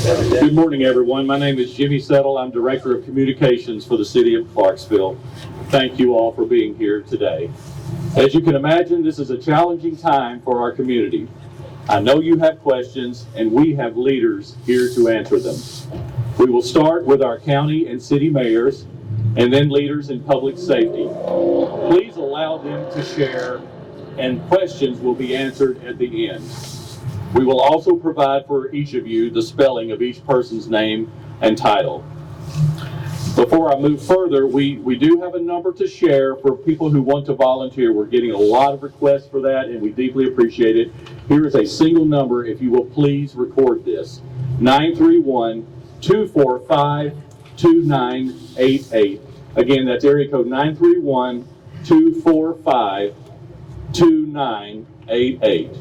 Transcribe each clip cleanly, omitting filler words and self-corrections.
Good morning, everyone. My name is Jimmy Settle. I'm Director of Communications for the City of Clarksville. Thank you all for being here today. As you can imagine, this is a challenging time for our community. I know you have questions, and we have leaders here to answer them. We will start with our county and city mayors, and then leaders in public safety. Please allow them to share, and questions will be answered at the end. We will also provide for each of you the spelling of each person's name and title. Before I move further, we do have a number to share for people who want to volunteer. We're getting a lot of requests for that, and we deeply appreciate it. Here is a single number, if you will please record this: 931-245-2988. Again, that's area code 931-245-2988.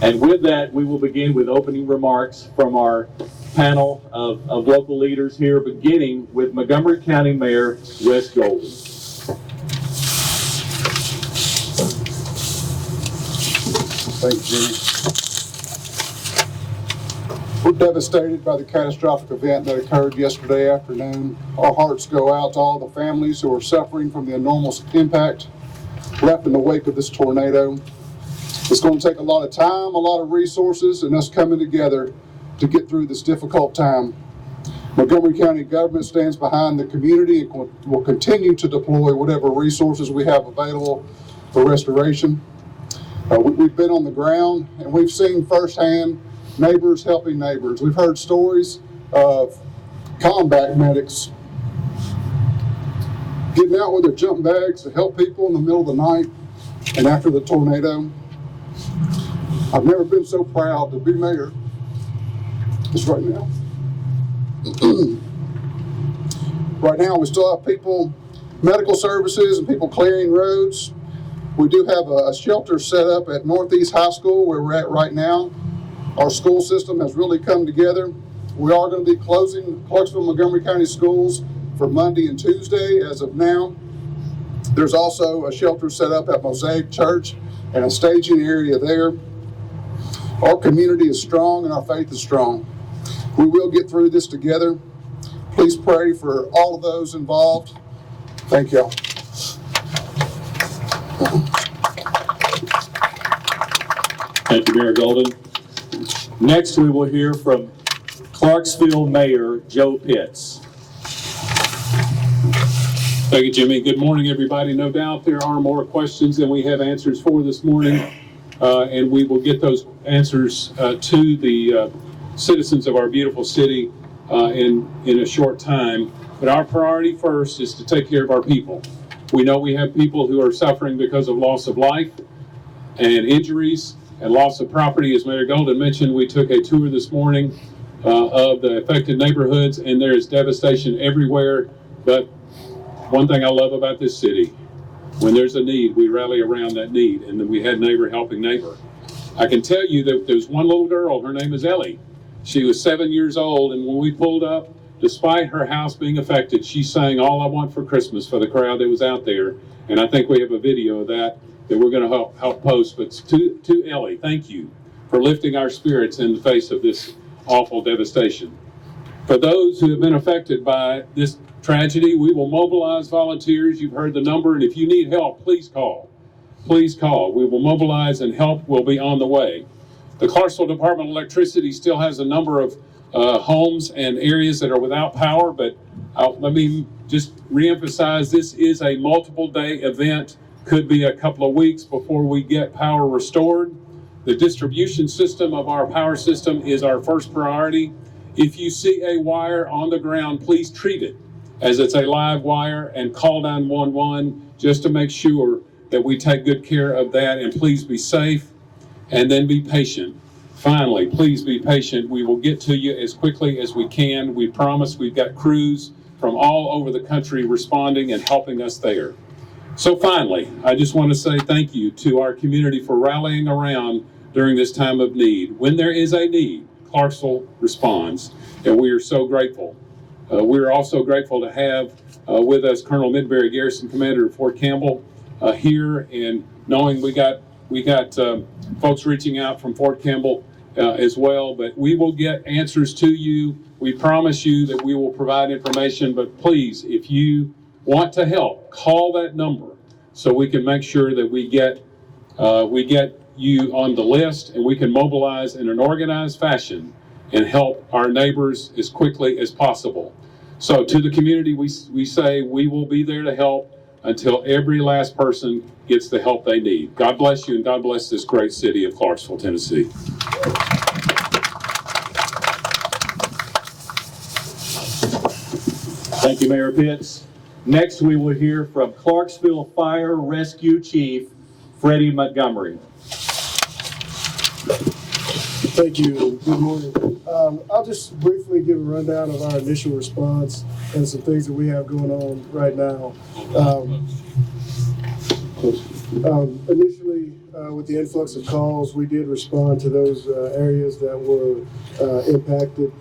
And with that, we will begin with opening remarks from our panel of local leaders here, beginning with Montgomery County Mayor Wes Golden. Thank you, Jimmy. We're devastated by the catastrophic event that occurred yesterday afternoon. Our hearts go out to all the families who are suffering from the enormous impact left in the wake of this tornado. It's going to take a lot of time, a lot of resources, and us coming together to get through this difficult time. Montgomery County government stands behind the community and will continue to deploy whatever resources we have available for restoration. We've been on the ground and we've seen firsthand neighbors helping neighbors. We've heard stories of combat medics getting out with their jump bags to help people in the middle of the night and after the tornado. I've never been so proud to be mayor as right now. Right now, we still have people, medical services, and people clearing roads. We do have a shelter set up at Northeast High School where we're at right now. Our school system has really come together. We are going to be closing Clarksville Montgomery County schools for Monday and Tuesday as of now. There's also a shelter set up at Mosaic Church and a staging area there. Our community is strong and our faith is strong. We will get through this together. Please pray for all of those involved. Thank y'all. Thank you, Mayor Golden. Next, we will hear from Clarksville Mayor Joe Pitz. Thank you, Jimmy. Good morning, everybody. No doubt there are more questions than we have answers for this morning, and we will get those answers to the citizens of our beautiful city in a short time. But our priority first is to take care of our people. We know we have people who are suffering because of loss of life and injuries and loss of property. As Mayor Golden mentioned, we took a tour this morning of the affected neighborhoods, and there is devastation everywhere. But one thing I love about this city, when there's a need, we rally around that need, and then we had neighbor helping neighbor. I can tell you that there's one little girl, her name is Ellie. She was 7 years old, and when we pulled up, despite her house being affected, she sang All I Want for Christmas for the crowd that was out there. And I think we have a video of that we're going to help post. But to Ellie, thank you for lifting our spirits in the face of this awful devastation. For those who have been affected by this tragedy, we will mobilize volunteers. You've heard the number, and if you need help, please call. Please call. We will mobilize, and help will be on the way. The Clarksville Department of Electricity still has a number of homes and areas that are without power, but let me just reemphasize, this is a multiple day event. Could be a couple of weeks before we get power restored. The distribution system of our power system is our first priority. If you see a wire on the ground, please treat it as it's a live wire and call 911 just to make sure that we take good care of that. And please be safe, and then be patient. Finally, please be patient. We will get to you as quickly as we can. We promise. We've got crews from all over the country responding and helping us there. So finally, I just want to say thank you to our community for rallying around during this time of need. When there is a need, Clarksville responds, and we are so grateful. We're also grateful to have with us Colonel Midbury, Garrison Commander of Fort Campbell, here, and knowing we got folks reaching out from Fort Campbell as well. But we will get answers to you. We promise you that we will provide information. But please, if you want to help, call that number so we can make sure that we get you on the list, and we can mobilize in an organized fashion and help our neighbors as quickly as possible. So to the community, we say we will be there to help until every last person gets the help they need. God bless you, and God bless this great city of Clarksville, Tennessee. Thank you, Mayor Pitz. Next, we will hear from Clarksville Fire Rescue Chief Freddie Montgomery. Thank you. Good morning. I'll just briefly give a rundown of our initial response and some things that we have going on right now. Initially, with the influx of calls, we did respond to those areas that were impacted.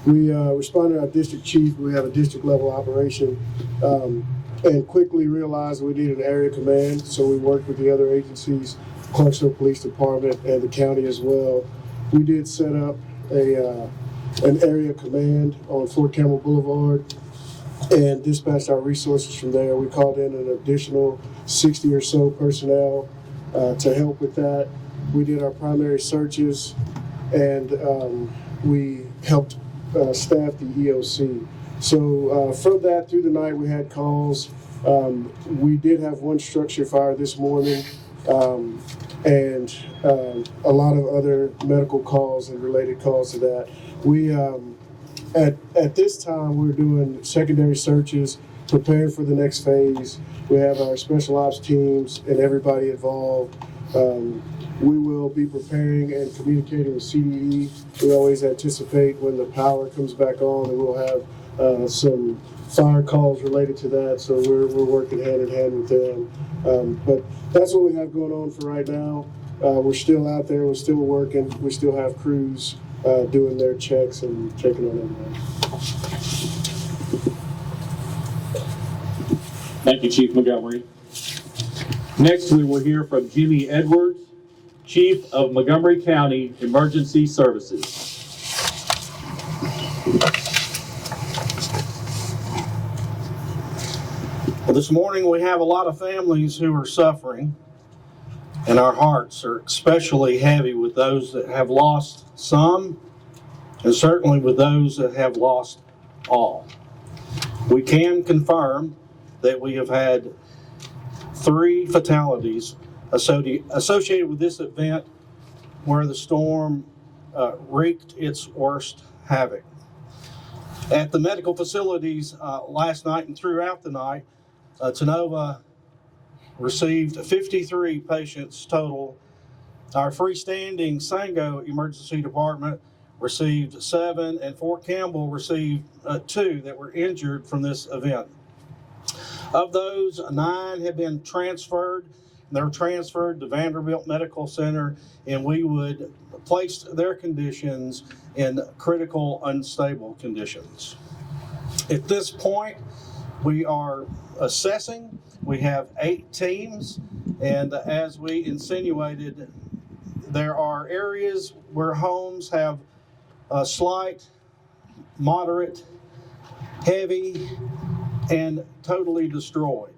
We responded to our district chief. We have a district level operation, and quickly realized we needed an area command. So we worked with the other agencies, Clarksville Police Department and the county as well. We did set up an area command on Fort Campbell Boulevard and dispatched our resources from there. We called in an additional 60 or so personnel to help with that. We did our primary searches, and we helped staff the EOC. So from that through the night, we had calls. We did have one structure fire this morning, and a lot of other medical calls and related calls to that. We at this time we're doing secondary searches, preparing for the next phase. We have our special ops teams and everybody involved. We will be preparing and communicating with CDE. We always anticipate when the power comes back on, and we'll have some fire calls related to that. So we're working hand in hand with them. But that's what we have going on for right now. We're still out there. We're still working. We still have crews doing their checks and checking on everything. Thank you, Chief Montgomery. Next, we will hear from Jimmy Edwards, Chief of Montgomery County Emergency Services. Well, this morning we have a lot of families who are suffering, and our hearts are especially heavy with those that have lost some, and certainly with those that have lost all. We can confirm that we have had 3 fatalities associated with this event where the storm wreaked its worst havoc. At the medical facilities last night and throughout the night, Tenova received 53 patients total. Our freestanding Sango Emergency Department received 7, and Fort Campbell received 2 that were injured from this event. Of those, 9 have been transferred. They're transferred to Vanderbilt Medical Center, and we would place their conditions in critical, unstable conditions. At this point, we are assessing. We have 8 teams, and as we insinuated, there are areas where homes have slight, moderate, heavy, and totally destroyed.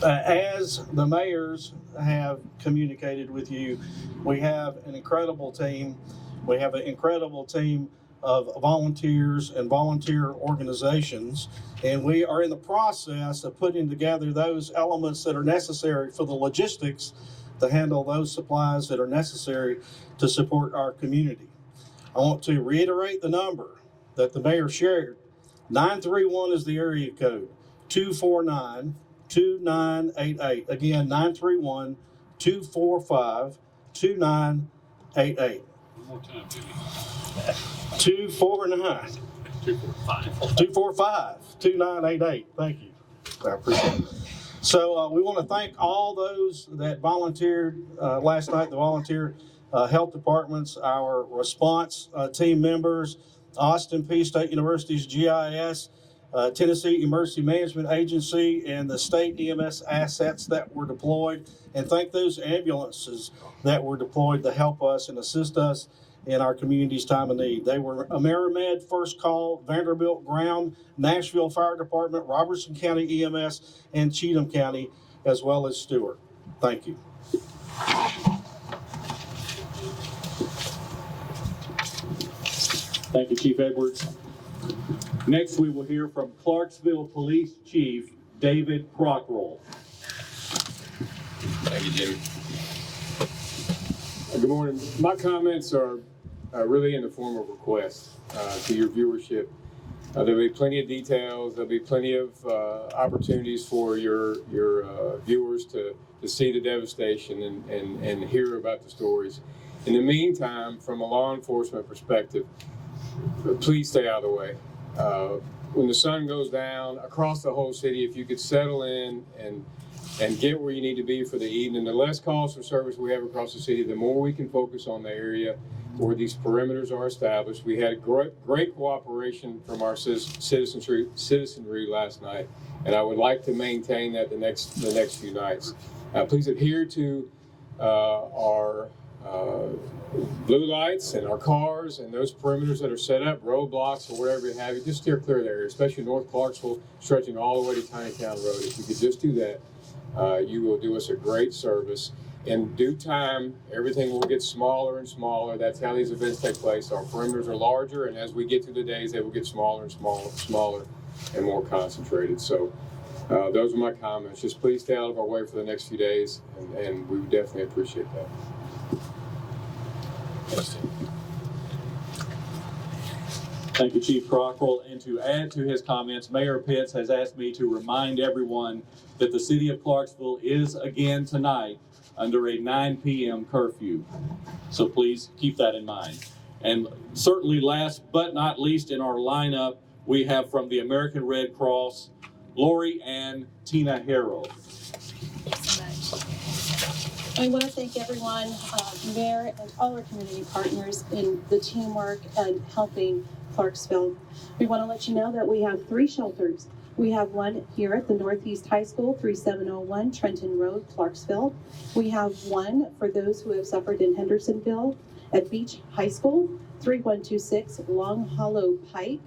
As the mayors have communicated with you, we have an incredible team. We have an incredible team of volunteers and volunteer organizations, and we are in the process of putting together those elements that are necessary for the logistics to handle those supplies that are necessary to support our community. I want to reiterate the number that the mayor shared. 931 is the area code, 249-2988. Again, 931-245-2988. One more time, Jimmy. 245-2988. Thank you. I appreciate it. So we want to thank all those that volunteered last night, the volunteer health departments, our response team members, Austin Peay State University's GIS, Tennessee Emergency Management Agency and the state EMS assets that were deployed, and thank those ambulances that were deployed to help us and assist us in our community's time of need. They were AmeriMed, First Call, Vanderbilt Ground, Nashville Fire Department, Robertson County EMS, and Cheatham County, as well as Stewart. Thank you. Thank you, Chief Edwards. Next, we will hear from Clarksville Police Chief David Crockell. Thank you, Jimmy. Good morning. My comments are really in the form of requests to your viewership. There'll be plenty of details. There'll be plenty of opportunities for your viewers to see the devastation and hear about the stories. In the meantime, from a law enforcement perspective, please stay out of the way. When the sun goes down across the whole city, if you could settle in and get where you need to be for the evening, the less calls for service we have across the city, the more we can focus on the area where these perimeters are established. We had great cooperation from our citizenry last night, and I would like to maintain that the next few nights. Please adhere to our blue lights and our cars and those perimeters that are set up, roadblocks or whatever you have. Just steer clear of the area, especially North Clarksville, stretching all the way to Tiny Town Road. If you could just do that, you will do us a great service. In due time, everything will get smaller and smaller. That's how these events take place. Our perimeters are larger, and as we get through the days, they will get smaller and smaller and more concentrated. So those are my comments. Just please stay out of our way for the next few days, and we would definitely appreciate that. Thank you, Chief Crockell. And to add to his comments, Mayor Pitz has asked me to remind everyone that the city of Clarksville is again tonight under a 9 p.m. curfew. So please keep that in mind. And certainly last but not least in our lineup, we have from the American Red Cross, Lori Ann Tina Harrell. I want to thank everyone, Mayor and all our community partners in the teamwork and helping Clarksville. We want to let you know that we have 3 shelters. We have one here at the Northeast High School, 3701 Trenton Road, Clarksville. We have one for those who have suffered in Hendersonville at Beach High School, 3126 Long Hollow Pike,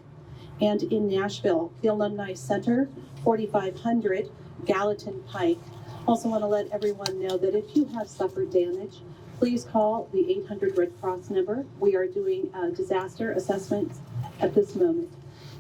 and in Nashville, the Alumni Center, 4500 Gallatin Pike. Also want to let everyone know that if you have suffered damage, please call the 800 Red Cross number. We are doing disaster assessments at this moment,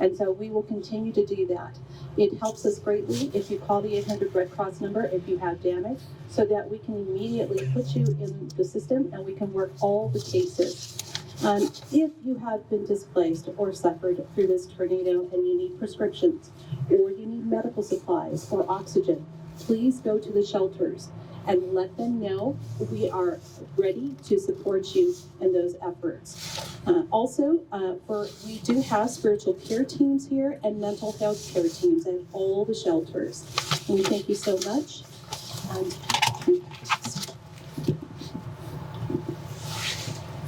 and so we will continue to do that. It helps us greatly if you call the 800 Red Cross number if you have damage, so that we can immediately put you in the system and we can work all the cases. If you have been displaced or suffered through this tornado and you need prescriptions or you need medical supplies or oxygen, please go to the shelters and let them know we are ready to support you in those efforts. We do have spiritual care teams here and mental health care teams at all the shelters. And we thank you so much.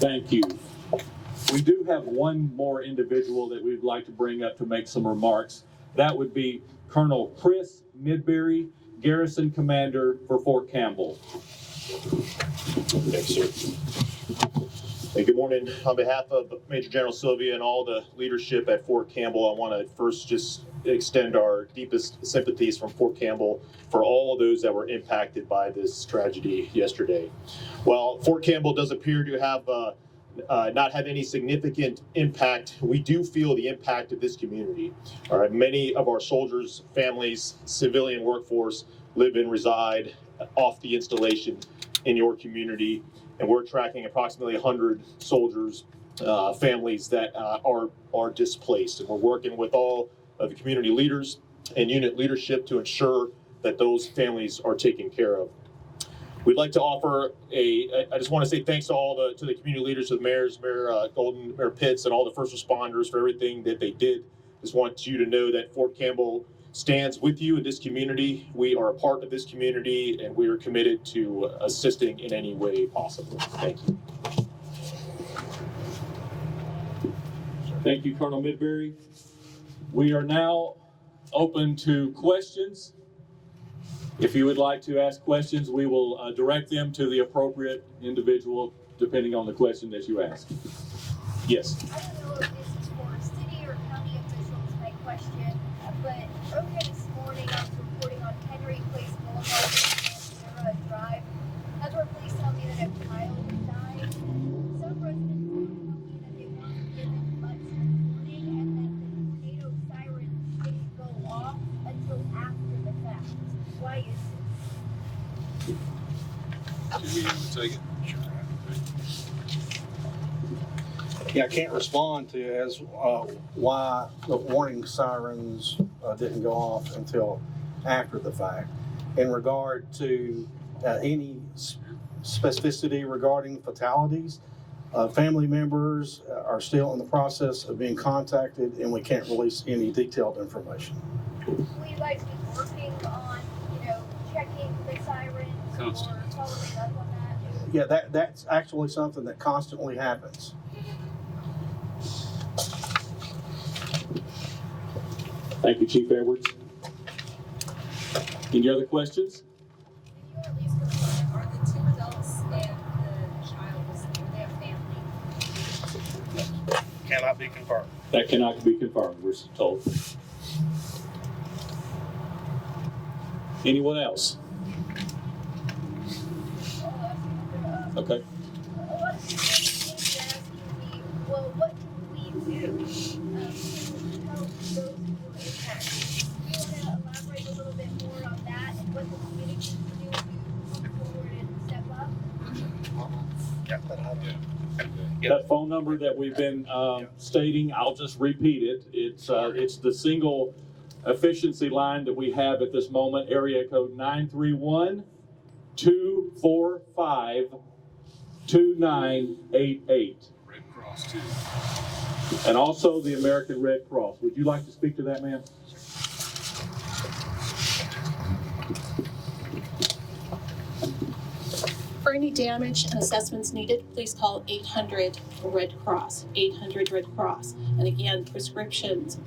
Thank you. We do have one more individual that we'd like to bring up to make some remarks. That would be Colonel Chris Midbury, Garrison Commander for Fort Campbell. Thanks, sir. Hey, good morning. On behalf of Major General Sylvia and all the leadership at Fort Campbell, I want to first just extend our deepest sympathies from Fort Campbell for all of those that were impacted by this tragedy yesterday. While Fort Campbell does appear to have not have any significant impact, we do feel the impact of this community. All right, many of our soldiers, families, civilian workforce live and reside off the installation in your community, and we're tracking approximately 100 soldiers, families that are displaced, and we're working with all of the community leaders and unit leadership to ensure that those families are taken care of. We'd like to offer I just want to say thanks to to the community leaders, to the mayors, Mayor Golden, Mayor Pitz, and all the first responders for everything that they did. Just want you to know that Fort Campbell stands with you in this community. We are a part of this community, and we are committed to assisting in any way possible. Thank you. Thank you, Colonel Midbury. We are now open to questions. If you would like to ask questions, we will direct them to the appropriate individual depending on the question that you ask. Yes. I don't know if this is for city or county officials, my question, but earlier this morning I was reporting on Henry Place Boulevard and Sarah Drive. That's where police tell me that a child died. Some residents tell me that they weren't given much warning and that the tornado sirens didn't go off until after the fact. Why is this? Jimmy, you want to take it? Yeah, I can't respond to as why the warning sirens didn't go off until after the fact. In regard to any specificity regarding fatalities, family members are still in the process of being contacted, and we can't release any detailed information. Will you guys be working on, checking the sirens or following up on that? Yeah, that's actually something that constantly happens. Thank you, Chief Edwards. Any other questions? Can you at least confirm, are the two adults and the child, they have family? Cannot be confirmed. That cannot be confirmed, we're told. Anyone else? Okay. A lot of people are asking me, well, what can we do to help those who are impacted? Do you want to elaborate a little bit more on that and what the community can do to come forward and step up? That phone number that we've been stating, I'll just repeat it. It's the single efficiency line that we have at this moment, area code 931-245-2988. Red Cross too. And also the American Red Cross. Would you like to speak to that, ma'am? For any damage and assessments needed, please call 800 Red Cross, 800 Red Cross. And again, prescriptions,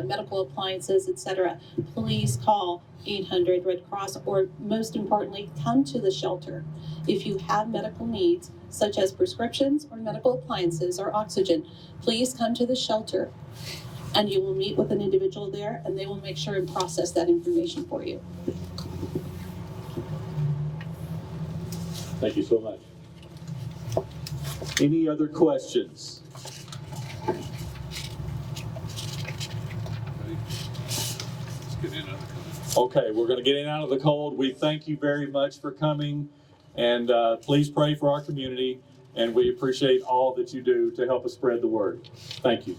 medical appliances, etc., please call 800 Red Cross, or most importantly, come to the shelter. If you have medical needs, such as prescriptions or medical appliances or oxygen, please come to the shelter and you will meet with an individual there and they will make sure and process that information for you. Thank you so much. Any other questions? Let's get in under cover. Okay, we're going to get in out of the cold. We thank you very much for coming, and please pray for our community, and we appreciate all that you do to help us spread the word. Thank you.